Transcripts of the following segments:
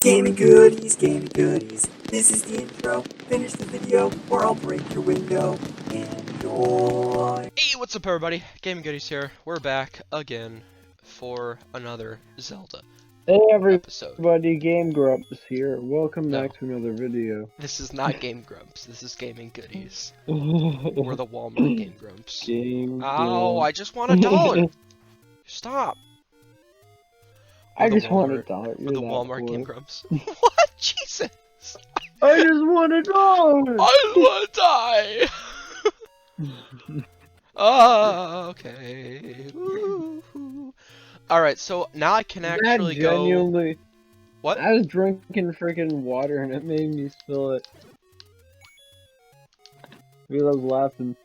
Gaming goodies, gaming goodies. This is the intro. Finish the video or I'll break your window. Enjoy. Hey, what's up everybody? Gaming Goodies here. We're back again for another Zelda Hey episode. everybody, Game Grumps here. Welcome No. back to another video. This is not Game Grumps. This is Gaming Goodies. We're the Walmart Game Grumps. Game Ow, Grumps. I just want $1. Stop. I We're the just want Walmart- $1. We're the You're Walmart that Game poor. Grumps. What? Jesus. I just want $1. I want to die. Okay. Woo-hoo. Alright, so now I can actually Genuinely, go... What? I was drinking freaking water and it made me spill it. Because I was laughing.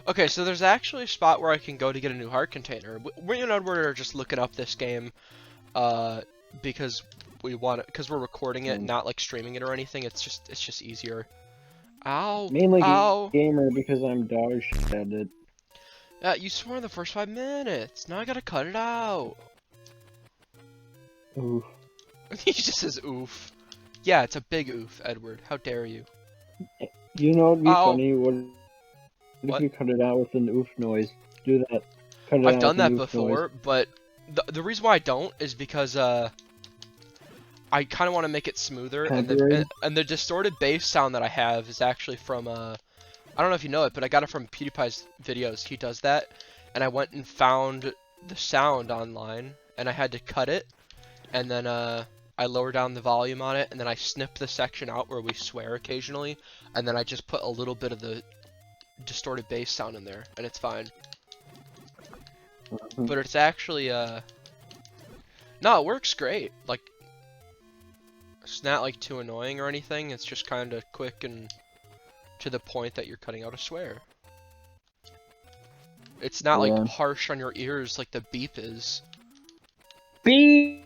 Okay, so there's actually a spot where I can go to get a new heart container. We and Edward are just looking up this game, because we want it, because we're recording it, not like streaming it or anything. It's just easier. Ow! Mainly Ow! gamer because I'm dog shit at it. You swore in the first 5 minutes. Now I gotta cut it out. Oof. He just says oof. Yeah, it's a big oof, Edward. How dare you? You know what'd be Ow. funny? What if you cut it out with an oof noise? Do that. Cut it I've out done with that an oof before, noise. but the reason why I don't is because I kind of want to make it smoother, and the distorted bass sound that I have is actually from I don't know if you know it, but I got it from PewDiePie's videos. He does that, and I went and found the sound online, and I had to cut it, and then I lower down the volume on it, and then I snip the section out where we swear occasionally, and then I just put a little bit of the distorted bass sound in there, and it's fine. But it's actually no, it works great. Like, it's not like too annoying or anything. It's just kind of quick and to the point that you're cutting out a swear. It's not like harsh on your ears like the beep is. Beep.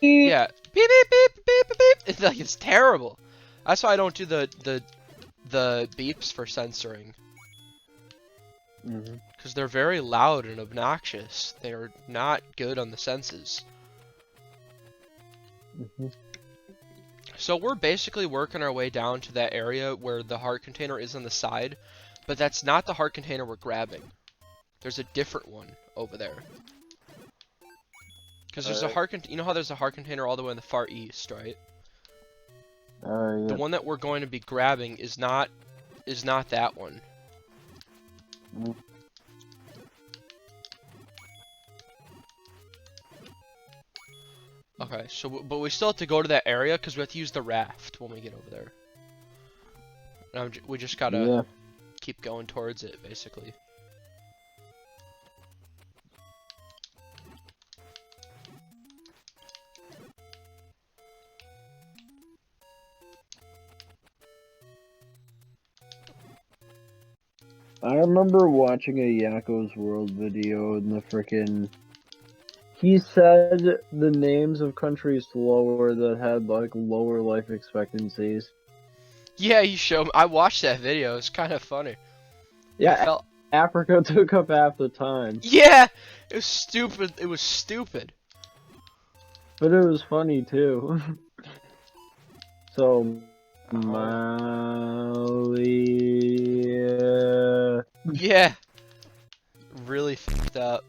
Yeah, beep beep beep beep beep beep. It's like, it's terrible. That's why I don't do the beeps for censoring. Because they're very loud and obnoxious. They're not good on the senses. So we're basically working our way down to that area where the heart container is on the side, but that's not the heart container we're grabbing. There's a different one over there. Because there's a heart you know how there's a heart container all the way in the far east, right? Yeah. The one that we're going to be grabbing is not that one. Okay, so but we still have to go to that area because we have to use the raft when we get over there. And we just gotta keep going towards it, basically. I remember watching a Yakko's World video and the frickin' he said the names of countries lower that had like lower life expectancies. Yeah, you showed me. I watched that video. It's kind of funny. Yeah, Africa took up half the time. Yeah, it was stupid. It was stupid. But it was funny too. So, Mali. Yeah, really fucked up.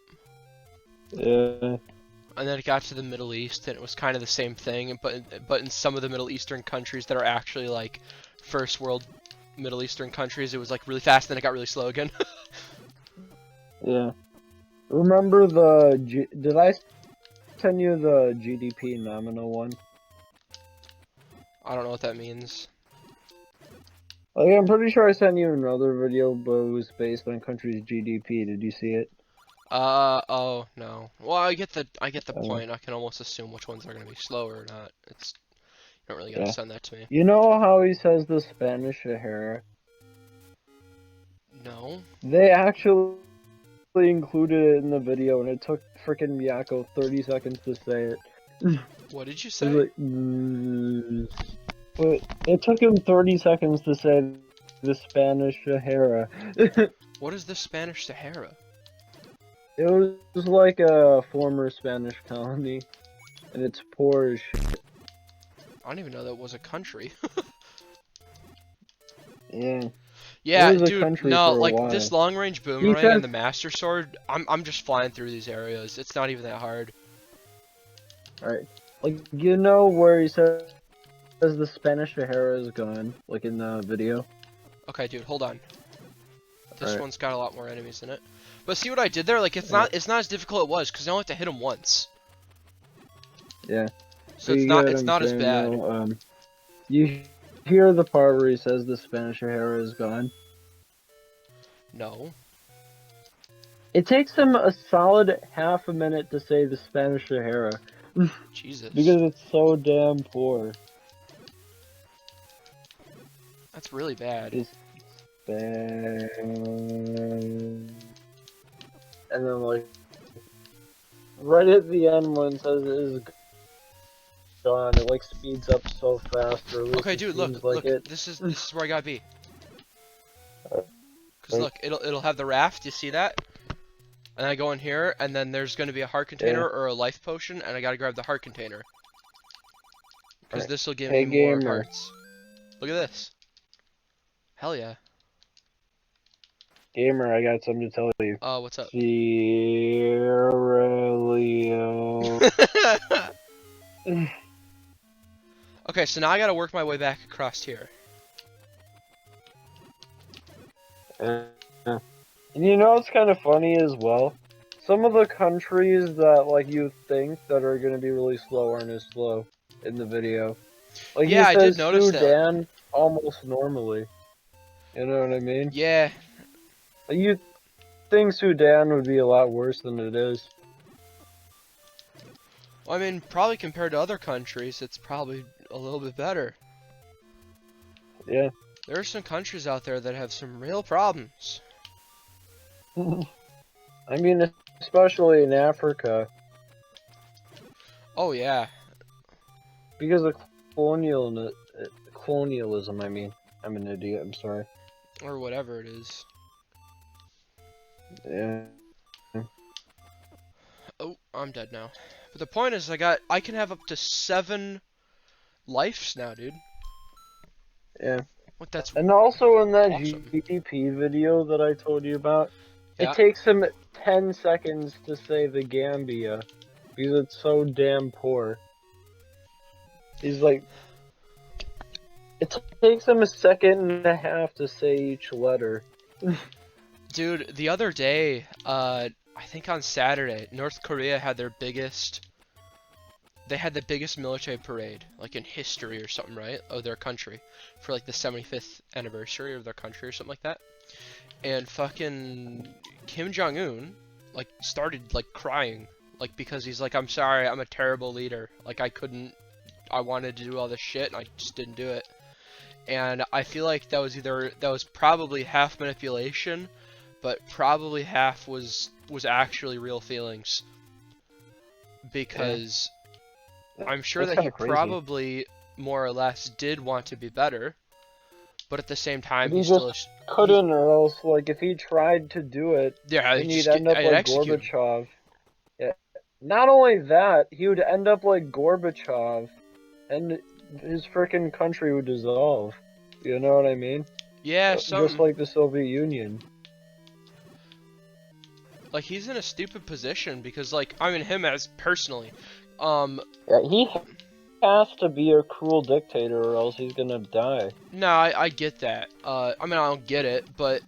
Yeah. And then it got to the Middle East, and it was kind of the same thing, but in some of the Middle Eastern countries that are actually like first world Middle Eastern countries, it was like really fast, and then it got really slow again. Yeah. Remember did I send you the GDP nominal one? I don't know what that means. Like, I'm pretty sure I sent you another video, but it was based on country's GDP. Did you see it? Oh no. Well, I get the point. I can almost assume which ones are gonna be slower or not. It's you don't really gotta send that to me. You know how he says the Spanish Sahara? No. They actually included it in the video, and it took frickin' Miyako 30 seconds to say it. What did you It say? was like, but it took him 30 seconds to say the Spanish Sahara. What is the Spanish Sahara? It was like a former Spanish colony, and it's poor as shit. I don't even know that was a country. Yeah. Yeah, It was a dude, country no, for a like this while. long-range boomerang and the Master Sword, I'm just flying through these areas. It's not even that hard. Alright. Like, you know where he says the Spanish Sahara is gone, like in the video? Okay, dude, hold on. This Alright. one's got a lot more enemies in it. But see what I did there? Like, it's Yeah. not as difficult as it was, because I only have to hit him once. Yeah. So But you get what it's I'm not as saying, bad. though? You hear the part where he says the Spanish Sahara is gone? No. It takes him a solid half a minute to say the Spanish Sahara. Jesus. Because it's so damn poor. That's really bad. It's bad. And then, like, right at the end when it says it is gone, it, like, speeds up so fast, or at least Okay, it dude, seems look, like look. it. This is where I gotta be. Cause Right. look, it'll have the raft. You see that? And I go in here, and then there's gonna be a heart container Yeah. or a life potion, and I gotta grab the heart container. Cause Right. this will give Hey, me more gamer. hearts. Look at this. Hell yeah. Gamer, I got something to tell you. What's up? Sierra Leo. Okay, so now I gotta work my way back across here. And you know what's kind of funny as well? Some of the countries that, like, you think that are going to be really slow aren't as slow in the video. Like, Yeah, he I did says notice that. Sudan almost normally. You know what I mean? Yeah. Like, you think Sudan would be a lot worse than it is. Well, I mean, probably compared to other countries, it's probably a little bit better. Yeah. There are some countries out there that have some real problems. I mean, especially in Africa. Oh, yeah. Because of colonialism, I mean. I'm an idiot, I'm sorry. Or whatever it is. Yeah. Oh, I'm dead now. But the point is, I can have up to 7 lives now, dude. Yeah. What, that's And also in that awesome. GDP video that I told you about, Yeah. it takes him 10 seconds to say the Gambia, because it's so damn poor. He's like, it takes him a second and a half to say each letter. Dude, the other day, I think on Saturday, North Korea had their biggest... They had the biggest military parade, like in history or something, right? Of their country. For like the 75th anniversary of their country or something like that. And fucking Kim Jong-un, like, started, like, crying. Like, because he's like, I'm sorry, I'm a terrible leader. Like, I wanted to do all this shit, and I just didn't do it. And I feel like that was probably half manipulation, but probably half was actually real feelings. Because I'm sure That's that he kinda crazy. probably more or less did want to be better, but at the same time But he he still just couldn't, or else, like, if he tried to do it, yeah, then he'd he'd just end up I'd like execute him. Gorbachev. Yeah. Not only that, he would end up like Gorbachev, and his frickin' country would dissolve. You know what I mean? Yeah, Just like the Soviet Union. like he's in a stupid position because like I mean him as personally, Yeah, he has to be a cruel dictator or else he's gonna die. no, I get that. I mean I don't get it, but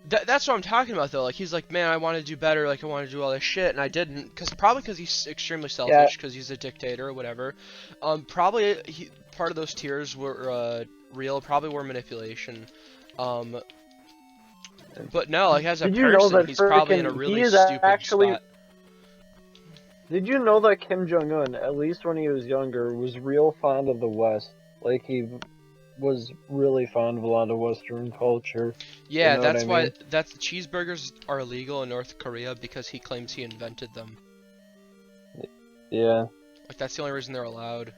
that's what I'm talking about though. Like he's like, man, I want to do better. Like I want to do all this shit, and I didn't, probably because he's extremely selfish, because he's a dictator or whatever. Probably part of those tears were real. Probably were manipulation. But no, like as a Did you know person, that he's probably in a frickin' really he is stupid actually? spot. Did you know that Kim Jong-un, at least when he was younger, was real fond of the West? Like he was really fond of a lot of Western culture. Yeah, You know that's what I why mean? cheeseburgers are illegal in North Korea because he claims he invented them. Yeah. Like that's the only reason they're allowed.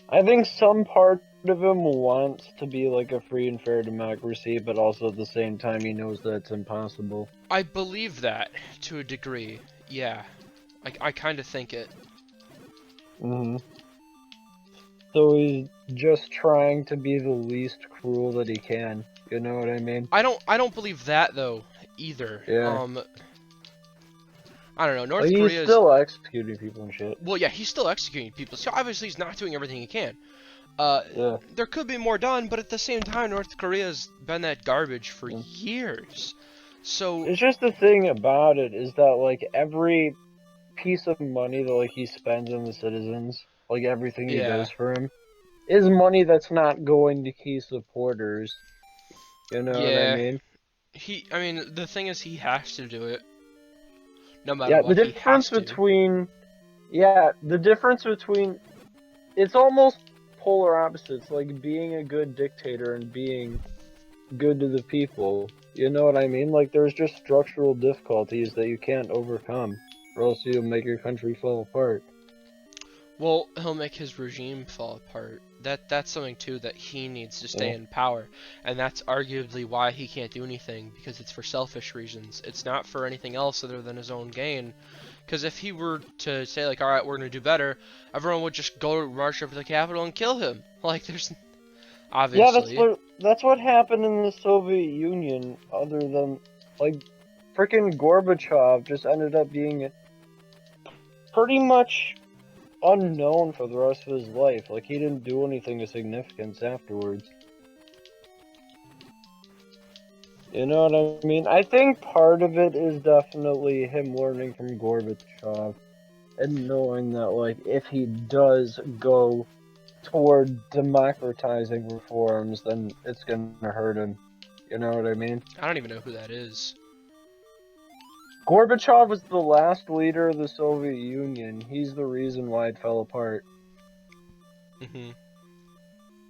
I think some part of him wants to be like a free and fair democracy, but also at the same time he knows that it's impossible. I believe that to a degree. Yeah, I kind of think it. So So he's just trying to be the least cruel that he can. You know what I mean? I don't believe that though either. Yeah. I don't know. Like, North he's Korea's still executing people and shit. well, yeah, he's still executing people. So obviously he's not doing everything he can. Yeah. There could be more done, but at the same time, North Korea's been that garbage for years. So It's just the thing about it is that, like, every piece of money that, like, he spends on the citizens, like, everything he yeah, does for him, is money that's not going to key supporters. You know what I yeah. mean? I mean, the thing is, he has to do it. No matter Yeah, the what, he difference has to. between... Yeah, the difference between... It's almost polar opposites, like being a good dictator and being good to the people. You know what I mean? Like, there's just structural difficulties that you can't overcome, or else you'll make your country fall apart. Well, he'll make his regime fall apart. That's something too that he needs to stay Yeah. in power, and that's arguably why he can't do anything, because it's for selfish reasons. It's not for anything else other than his own gain. Because if he were to say like, all right, we're gonna do better, everyone would just go march up to the Capitol and kill him. Like, there's Yeah, obviously. that's what happened in the Soviet Union. Other than, like, freaking Gorbachev just ended up being pretty much unknown for the rest of his life. Like, he didn't do anything of significance afterwards. You know what I mean? I think part of it is definitely him learning from Gorbachev and knowing that, like, if he does go toward democratizing reforms, then it's gonna hurt him. You know what I mean? I don't even know who that is. Gorbachev was the last leader of the Soviet Union. He's the reason why it fell apart. Mhm.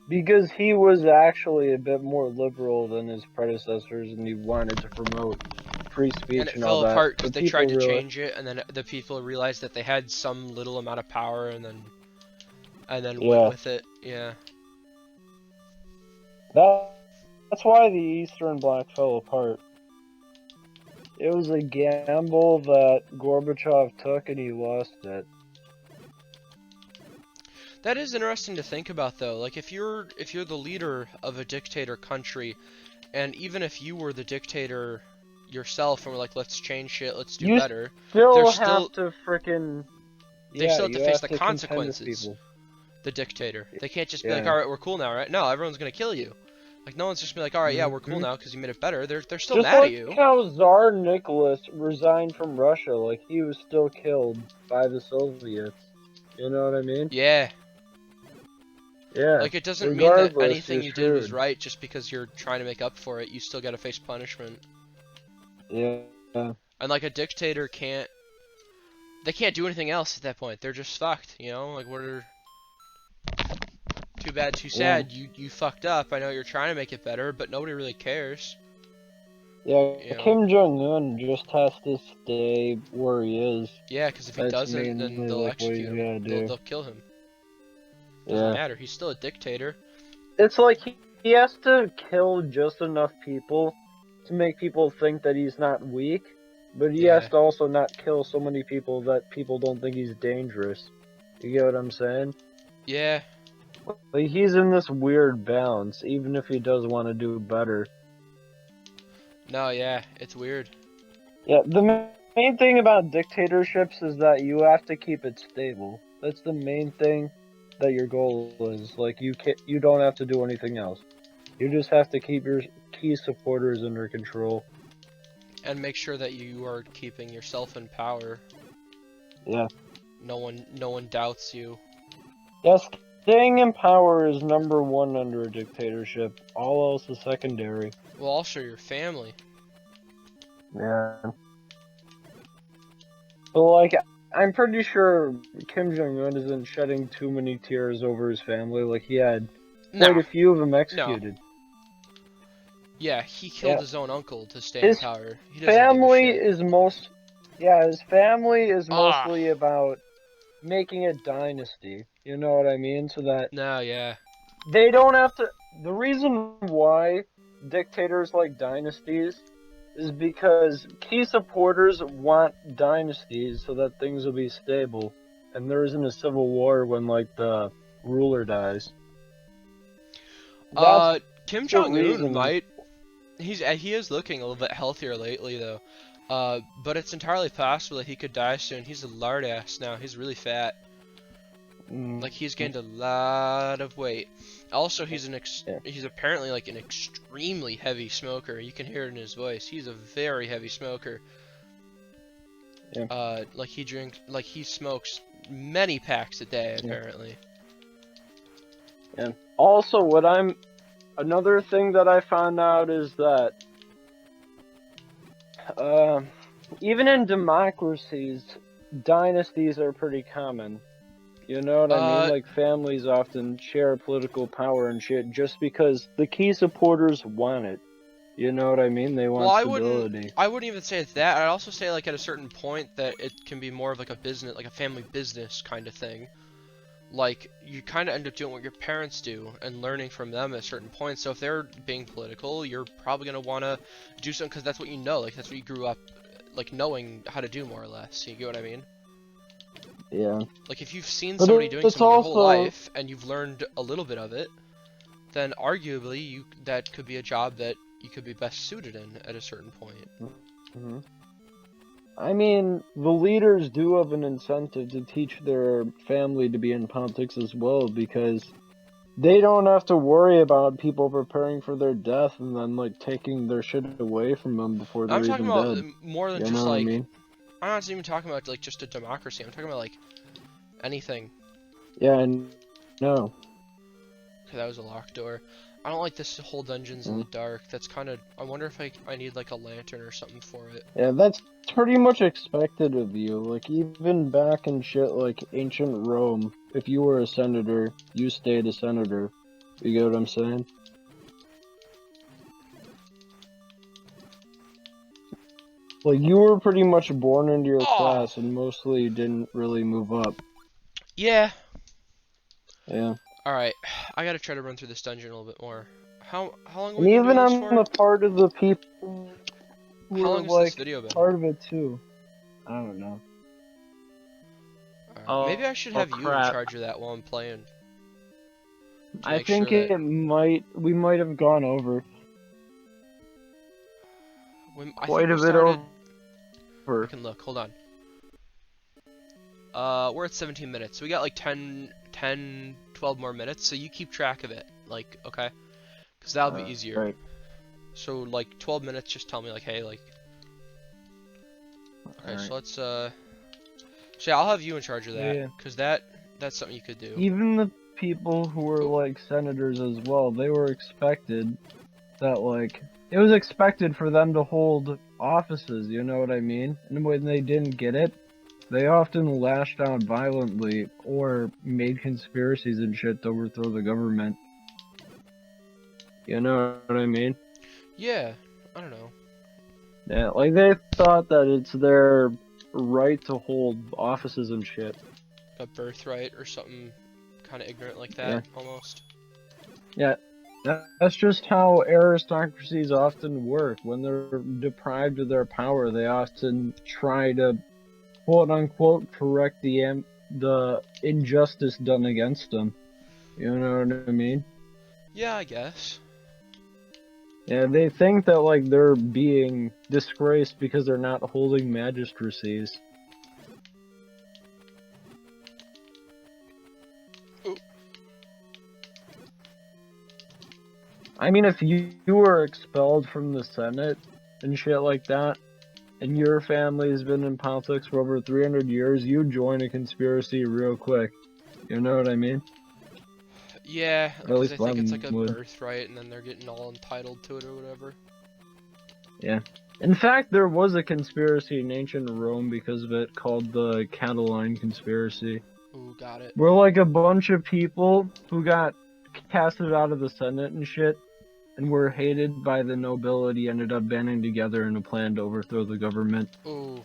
Because he was actually a bit more liberal than his predecessors, and he wanted to promote free speech And it and all fell that. apart because But they people tried to really, change it, and then the people realized that they had some little amount of power, and then went yeah, with it. Yeah. that's why the Eastern Bloc fell apart. It was a gamble that Gorbachev took, and he lost it. That is interesting to think about, though. Like, if you're the leader of a dictator country, and even if you were the dictator yourself, and were like, let's change shit, let's do You better, still there's have still to frickin'... they Yeah, still have to you face have the to contend with consequences. people. The dictator. They can't just be like, Yeah. all right, we're cool now, right? No, everyone's gonna kill you. Like, no one's just be like, all right, yeah, we're cool Mhm. now because you made it better. They're still Just mad at like you. how Tsar Nicholas resigned from Russia, like, he was still killed by the Soviets. You know what I mean? Yeah. Yeah. Like, it doesn't mean that Regardless, anything you're you did was screwed. right just because you're trying to make up for it. You still gotta face punishment. Yeah. And like a dictator can't. They can't do anything else at that point. They're just fucked. You know, like what are. Too bad, too Yeah. sad. You fucked up. I know you're trying to make it better, but nobody really cares. Yeah, You know. Kim Jong-un just has to stay where he is. Yeah, because if he That's doesn't, then mainly, they'll like, what he's execute him. gotta do. They'll kill him. Doesn't Yeah. matter. He's still a dictator. It's like he has to kill just enough people to make people think that he's not weak, but he has Yeah. to also not kill so many people that people don't think he's dangerous. You get what I'm saying? Yeah. Like, he's in this weird balance, even if he does want to do better. No, yeah. It's weird. Yeah, the main thing about dictatorships is that you have to keep it stable. That's the main thing that your goal is. Like, you don't have to do anything else. You just have to keep your key supporters under control. And make sure that you are keeping yourself in power. Yeah. No one doubts you. Yes, staying in power is number one under a dictatorship. All else is secondary. Well, also your family. Yeah. But, like, I'm pretty sure Kim Jong-un isn't shedding too many tears over his family. Like, he had quite No. a few of them No. executed. Yeah, he killed Yeah. his own uncle to stay in His power. He doesn't give a family shit. is his family is Ah. mostly about making a dynasty. You know what I mean? So that No, yeah. they don't have to. The reason why dictators like dynasties is because key supporters want dynasties so that things will be stable, and there isn't a civil war when, like, the ruler dies. That's Kim the Jong-un reason. might. He is looking a little bit healthier lately though. But it's entirely possible that he could die soon. He's a lard ass now. He's really fat. Like he's gained a lot of weight. Also, he's he's apparently like an extremely heavy smoker. You can hear it in his voice. He's a very heavy smoker. Yeah. Like he smokes many packs a day apparently. Yeah. Also, another thing that I found out is that even in democracies, dynasties are pretty common. You know what I mean? Like, families often share political power and shit just because the key supporters want it. You know what I mean? They want stability. I wouldn't even say it's that. I'd also say, like, at a certain point that it can be more of like a business, like a family business kind of thing. Like, you kind of end up doing what your parents do and learning from them at a certain point. So if they're being political, you're probably going to want to do something because that's what you know. Like, that's what you grew up, like, knowing how to do more or less. You get what I mean? Yeah. Like, if you've seen somebody doing something your whole life and you've learned a little bit of it, then arguably that could be a job that you could be best suited in at a certain point. Mm-hmm. I mean, the leaders do have an incentive to teach their family to be in politics as well, because they don't have to worry about people preparing for their death and then, like, taking their shit away from them before they're even dead. I'm talking about more than just, like, I mean? I'm not even talking about, like, just a democracy. I'm talking about, like, anything. Yeah, I know. Okay, that was a locked door. I don't like this whole dungeon's in the dark. That's kind of... I wonder if I need, like, a lantern or something for it. Yeah, that's pretty much expected of you. Like, even back in shit like ancient Rome, if you were a senator, you stayed a senator. You get what I'm saying? Like, you were pretty much born into your class and mostly didn't really move up. Yeah. Yeah. Alright, I gotta try to run through this dungeon a little bit more. How long have And we been even doing this I'm for? a part of the people who How are, long has like, this video been? part of it too. I don't know. Maybe I should have you in charge of that while I'm playing. I think we might have gone over. Quite a bit over. I can look, hold on. We're at 17 minutes, so we got like 10, 12 more minutes, so you keep track of it, like, okay? Because that'll be easier. Right. So, like, 12 minutes, just tell me, like, hey, like... Okay, so let's, so yeah, I'll have you in charge of that, because that's something you could do. Even the people who were, like, senators as well, they were expected that, like... It was expected for them to hold offices, you know what I mean? And when they didn't get it, they often lashed out violently or made conspiracies and shit to overthrow the government. You know what I mean? Yeah, I don't know. Yeah, like they thought that it's their right to hold offices and shit. A birthright or something kind of ignorant like that, almost. Yeah. That's just how aristocracies often work. When they're deprived of their power, they often try to, quote-unquote, correct the injustice done against them. You know what I mean? Yeah, I guess. Yeah, they think that, like, they're being disgraced because they're not holding magistracies. I mean, if you were expelled from the Senate and shit like that, and your family has been in politics for over 300 years, you join a conspiracy real quick. You know what I mean? Yeah, because I think it's like a birthright, and then they're getting all entitled to it or whatever. Yeah. In fact, there was a conspiracy in ancient Rome because of it called the Catiline Conspiracy. Ooh, got it. We're like a bunch of people who got casted out of the Senate and shit, and were hated by the nobility, ended up banding together in a plan to overthrow the government. Ooh.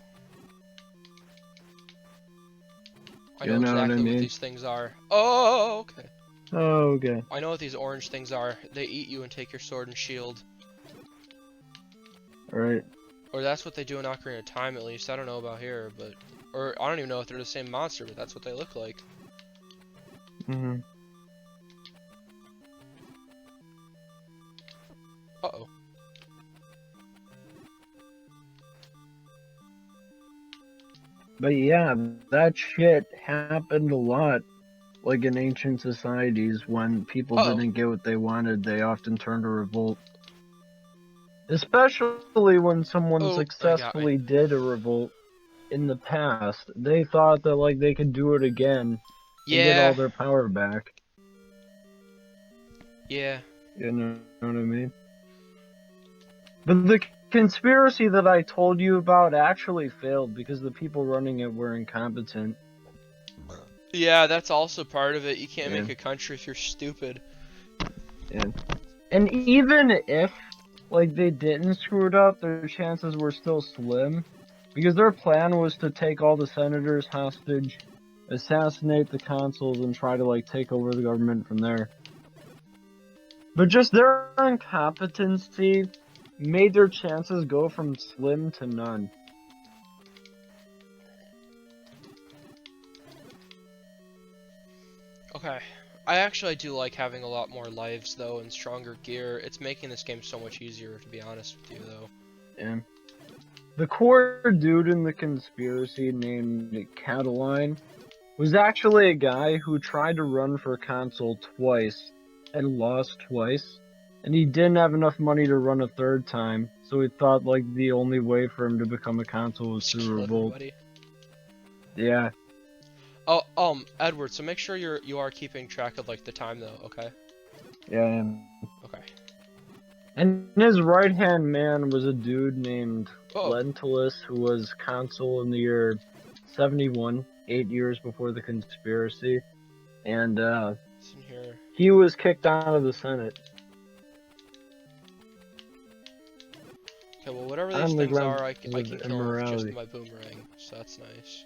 I know exactly what these things are. Oh, okay. Oh, okay. I know what these orange things are. They eat you and take your sword and shield. Right. Or that's what they do in Ocarina of Time, at least. I don't know about here, but... Or, I don't even know if they're the same monster, but that's what they look like. Mm-hmm. Uh-oh. But yeah, that shit happened a lot. Like in ancient societies, when people Uh-oh. didn't get what they wanted, they often turned to revolt. Especially when someone Oh, they got me. successfully did a revolt in the past. They thought that like they could do it again and get all Yeah. their power back. Yeah. You know what I mean? But the conspiracy that I told you about actually failed because the people running it were incompetent. Yeah, that's also part of it. You can't Yeah, make a country if you're stupid. yeah. And even if like they didn't screw it up, their chances were still slim. Because their plan was to take all the senators hostage, assassinate the consuls, and try to like take over the government from there. But just their incompetency made their chances go from slim to none. Okay. I actually do like having a lot more lives, though, and stronger gear. It's making this game so much easier, to be honest with you, though. Yeah. The core dude in the conspiracy named Cataline was actually a guy who tried to run for consul twice and lost twice. And he didn't have enough money to run a third time, so he thought like the only way for him to become a consul was Just through kill revolt. everybody. Yeah. Oh, Edward, so make sure you are keeping track of, like, the time, though, okay? Yeah. Okay. And his right-hand man was a dude named Oh. Lentulus, who was consul in the year 71, 8 years before the conspiracy. And It's in here. he was kicked out of the Senate. Okay, well, whatever these On the things grounds are, I of can kill them with just immorality. my boomerang, so that's nice.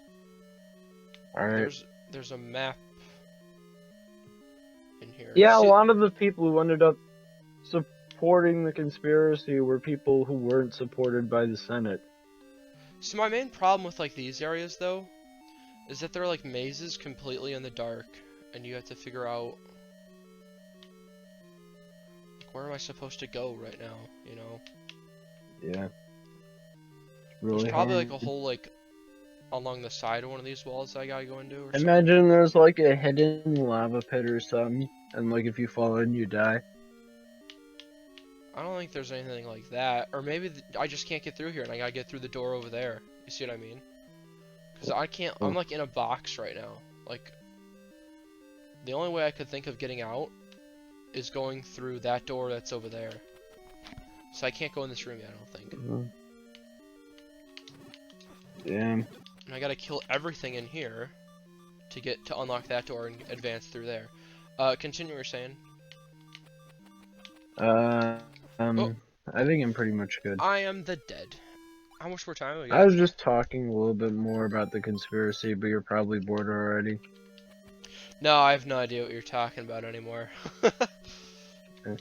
Alright. There's a map in here. Yeah, a See, lot of the people who ended up supporting the conspiracy were people who weren't supported by the Senate. so my main problem with, like, these areas, though, is that they're, like, mazes completely in the dark, and you have to figure out, like, where am I supposed to go right now, you know? Yeah. There's Really probably, hard. like, a hole, like, along the side of one of these walls I gotta go into, or something. Imagine there's like a hidden lava pit or something, and like if you fall in, you die. I don't think there's anything like that. Or maybe I just can't get through here and I gotta get through the door over there. You see what I mean? Because I can't, I'm like in a box right now. Like, the only way I could think of getting out is going through that door that's over there. So I can't go in this room yet, I don't think. Damn. And I gotta kill everything in here to unlock that door and advance through there. Continue what you're saying. Oh. I think I'm pretty much good. I am the dead. How much more time have we I got? was just talking a little bit more about the conspiracy, but you're probably bored already. No, I have no idea what you're talking about anymore. Okay.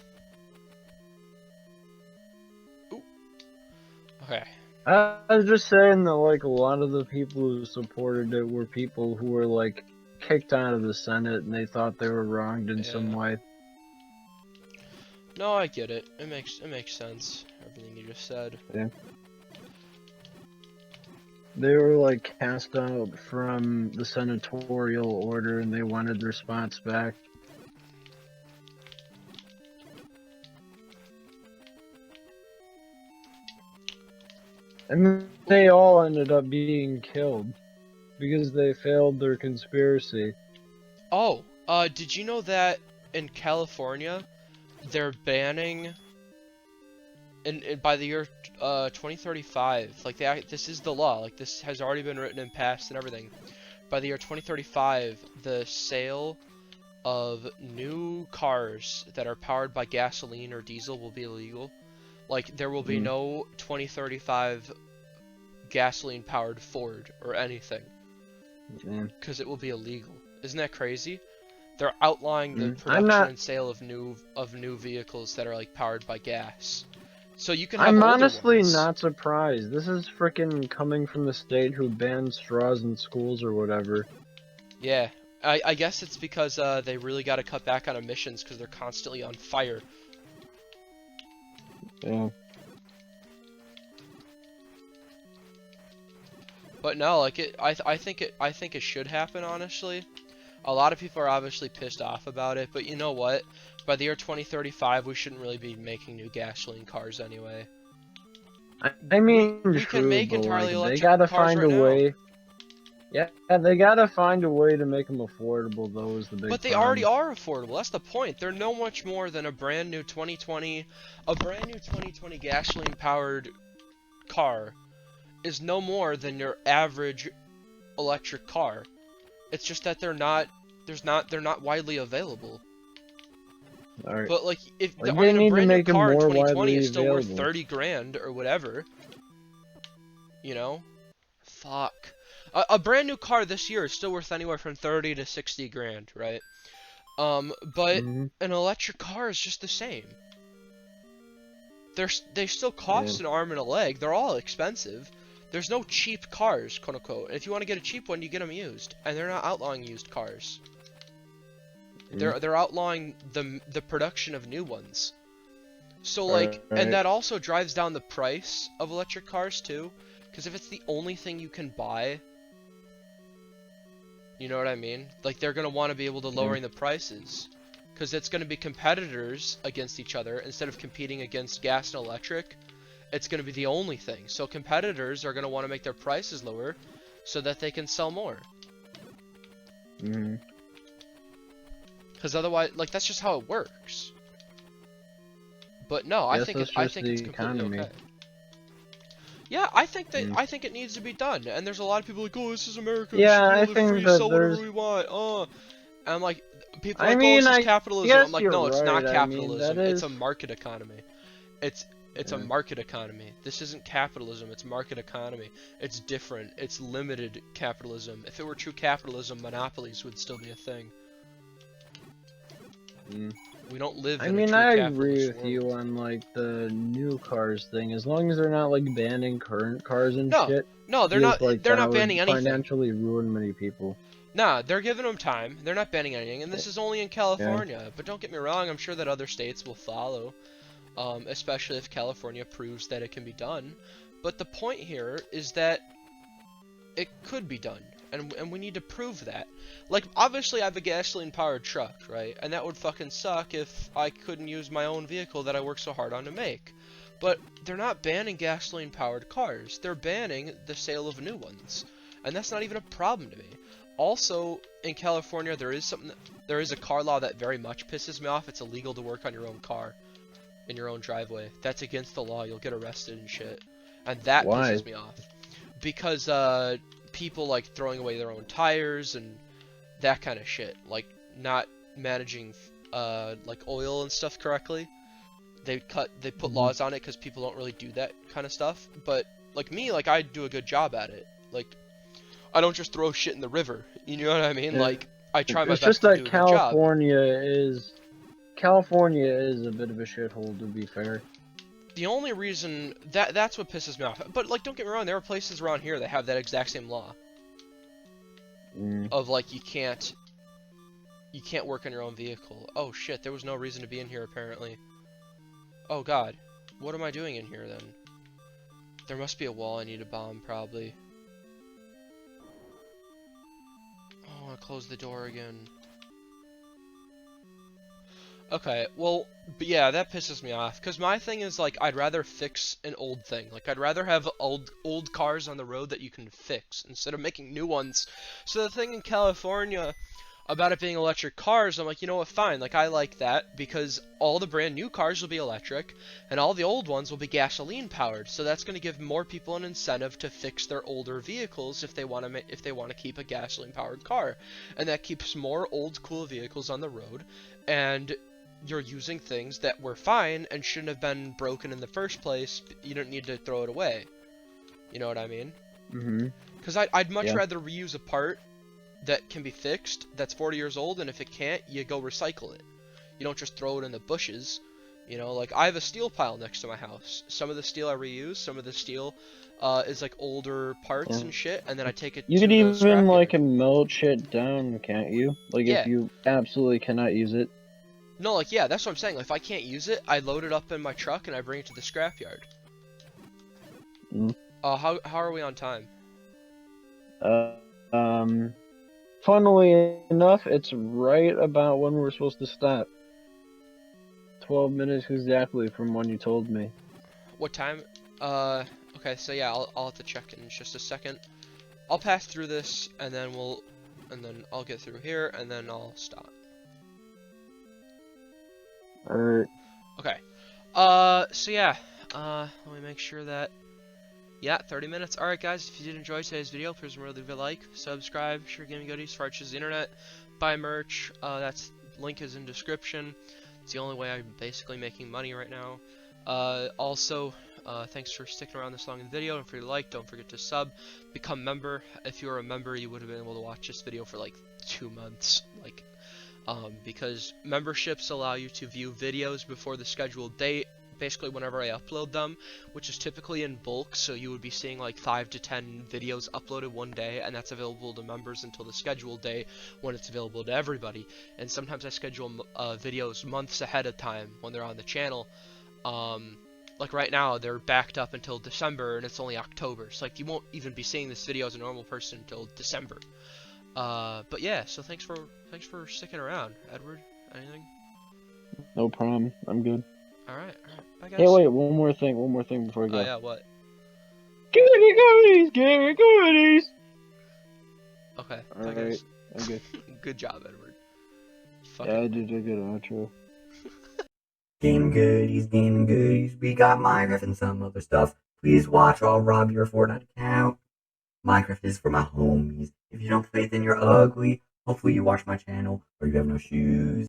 Ooh. Okay. I was just saying that like a lot of the people who supported it were people who were like kicked out of the Senate and they thought they were wronged in some Yeah. way. No, I get it. It makes sense. Everything you just said. Yeah. They were like cast out from the senatorial order and they wanted their spots back. And they all ended up being killed because they failed their conspiracy. Oh, did you know that in California they're banning by the year 2035, like this is the law, like this has already been written and passed and everything. By the year 2035, the sale of new cars that are powered by gasoline or diesel will be illegal. Like there will be no 2035 gasoline powered Ford or anything. Because it will be illegal. Isn't that crazy? They're outlawing the production and sale of new vehicles that are like powered by gas. So you can have I'm older honestly ones. not surprised. This is freaking coming from the state who banned straws in schools or whatever. Yeah, I guess it's because they really got to cut back on emissions because they're constantly on fire. Yeah. But no, like I think it should happen, honestly. A lot of people are obviously pissed off about it, but you know what? By the year 2035, we shouldn't really be making new gasoline cars anyway. I mean, We can true, make but like entirely they electric gotta cars find right a now. way. Yeah, they gotta find a way to make them affordable. Though is the big But they already problem. are affordable. That's the point. They're no much more than a brand new 2020 gasoline powered car is no more than your average electric car. It's just that they're not widely available. All right. But like if Like I they mean a need to brand new make them car in more 2020 widely is still worth available. 30 grand or whatever. You know? Fuck. A brand new car this year is still worth anywhere from 30 to 60 grand, right? But Mhm. an electric car is just the same. They still Yeah. cost an arm and a leg. They're all expensive. There's no cheap cars, quote unquote. If you want to get a cheap one, you get them used, and they're not outlawing used cars. They're outlawing the production of new ones. So like, and that also drives down the price of electric cars too, because if it's the only thing you can buy, you know what I mean? Like they're gonna want to be able to lowering the prices, because it's gonna be competitors against each other instead of competing against gas and electric. It's gonna be the only thing. So competitors are gonna want to make their prices lower, so that they can sell more. Because otherwise, like that's just how it works. But no, I think it's completely okay. Yeah, I think it needs to be done. And there's a lot of people like, oh, this is America. We should be able to free sell whatever we want. And I'm like, people are like, oh, this is capitalism. I'm like, no, it's not capitalism. It's a market economy. It's a market economy. This isn't capitalism. It's market economy. It's different. It's limited capitalism. If it were true capitalism, monopolies would still be a thing. We don't live in a true I capitalist agree with world. you on like the new cars thing. As long as they're not like banning current cars and shit. No, they're not. They're not banning anything. Financially ruin many people. Nah, they're giving them time. They're not banning anything, and this is only in California. Yeah. But don't get me wrong. I'm sure that other states will follow, especially if California proves that it can be done. But the point here is that it could be done, and we need to prove that. Like, obviously, I have a gasoline-powered truck, right? And that would fucking suck if I couldn't use my own vehicle that I work so hard on to make. But they're not banning gasoline-powered cars. They're banning the sale of new ones. And that's not even a problem to me. Also, in California, there is a car law that very much pisses me off. It's illegal to work on your own car in your own driveway. That's against the law. You'll get arrested and shit. And that pisses me off. Because, people like throwing away their own tires and that kind of shit, like not managing like oil and stuff correctly. They put laws on it because people don't really do that kind of stuff. But like me, like I do a good job at it. Like I don't just throw shit in the river. You know what I mean? Yeah. Like I try my best to do a good job. California is a bit of a shithole, to be fair. The only reason that's what pisses me off. But like, don't get me wrong, there are places around here that have that exact same law. Of like, you can't work on your own vehicle. Oh shit, there was no reason to be in here apparently. Oh god, what am I doing in here then? There must be a wall I need to bomb probably. Oh, I want to close the door again. Okay, well, but yeah, that pisses me off, because my thing is, like, I'd rather fix an old thing. Like, I'd rather have old cars on the road that you can fix, instead of making new ones. So the thing in California about it being electric cars, I'm like, you know what, fine, like, I like that, because all the brand new cars will be electric, and all the old ones will be gasoline powered, so that's going to give more people an incentive to fix their older vehicles if they want to keep a gasoline powered car. And that keeps more old cool vehicles on the road, and you're using things that were fine and shouldn't have been broken in the first place. You don't need to throw it away. You know what I mean? Because I'd much rather reuse a part that can be fixed, that's 40 years old, and if it can't, you go recycle it. You don't just throw it in the bushes. You know, like, I have a steel pile next to my house. Some of the steel I reuse, some of the steel is like older parts and shit, and then I take it to the scrapyard. You can even, like, melt shit down, can't you? Like, if you absolutely cannot use it. No, like, yeah, that's what I'm saying. Like, if I can't use it, I load it up in my truck and I bring it to the scrapyard. Mm. How are we on time? Funnily enough, it's right about when we're supposed to stop. 12 minutes exactly from when you told me. What time? Okay, so yeah, I'll have to check in just a second. I'll pass through this, and then I'll get through here, and then I'll stop. Alright. Okay. So yeah, let me make sure that, yeah, 30 minutes. Alright guys, if you did enjoy today's video, please remember to leave a like, subscribe, share gaming goodies, purchase the internet, buy merch, that's, link is in description. It's the only way I'm basically making money right now. Also, thanks for sticking around this long in the video. Don't forget to like, don't forget to sub, become member. If you were a member, you would have been able to watch this video for like 2 months, like, because memberships allow you to view videos before the scheduled date, basically whenever I upload them, which is typically in bulk, so you would be seeing like 5 to 10 videos uploaded one day, and that's available to members until the scheduled day when it's available to everybody. And sometimes I schedule videos months ahead of time when they're on the channel. Like right now, they're backed up until December, and it's only October, so like you won't even be seeing this video as a normal person until December. But yeah, so thanks for sticking around, Edward. Anything? No problem. I'm good. Alright, bye guys. Hey, wait, one more thing before I go. Oh yeah, what? Goodie goodies! Goodie goodies! Okay, bye Alright, guys. I'm good. Good job, Edward. Yeah, I did a good outro. Gaming goodies, we got Minecraft and some other stuff. Please watch or I'll rob your Fortnite account. Minecraft is for my homies. If you don't play it, then you're ugly. Hopefully you watch my channel or you have no shoes.